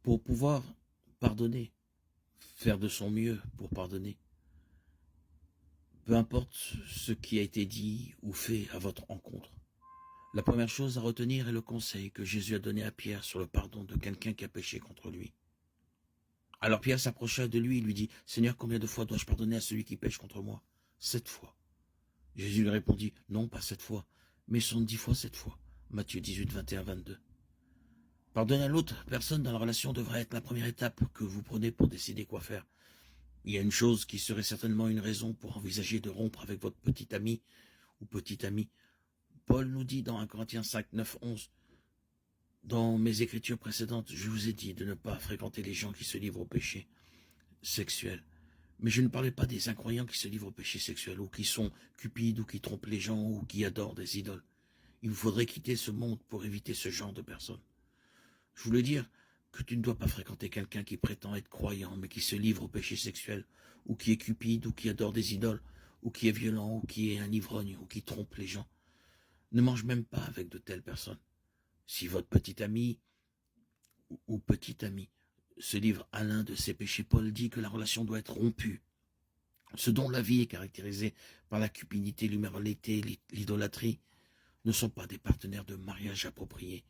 pour pouvoir pardonner, faire de son mieux pour pardonner. Peu importe ce qui a été dit ou fait à votre encontre. La première chose à retenir est le conseil que Jésus a donné à Pierre sur le pardon de quelqu'un qui a péché contre lui. Alors Pierre s'approcha de lui et lui dit, « Seigneur, combien de fois dois-je pardonner à celui qui pêche contre moi? 7 fois. » Jésus lui répondit, « Non, pas 7 fois, mais 70 fois 7 fois. » Matthieu 18, 21, 22. Pardonner à l'autre personne dans la relation devrait être la première étape que vous prenez pour décider quoi faire. Il y a une chose qui serait certainement une raison pour envisager de rompre avec votre petit ami ou petite amie. Paul nous dit dans 1 Corinthiens 5, 9, 11, « Dans mes écritures précédentes, je vous ai dit de ne pas fréquenter les gens qui se livrent au péché sexuel. Mais je ne parlais pas des incroyants qui se livrent au péché sexuel, ou qui sont cupides, ou qui trompent les gens, ou qui adorent des idoles. Il vous faudrait quitter ce monde pour éviter ce genre de personnes. Je voulais dire que tu ne dois pas fréquenter quelqu'un qui prétend être croyant, mais qui se livre au péché sexuel, ou qui est cupide, ou qui adore des idoles, ou qui est violent, ou qui est un ivrogne, ou qui trompe les gens. Ne mange même pas avec de telles personnes. Si votre petit ami ou petite amie se livre à l'un de ces péchés, Paul dit que la relation doit être rompue. Ce dont la vie est caractérisée par la cupidité, l'immoralité, l'idolâtrie, ne sont pas des partenaires de mariage appropriés.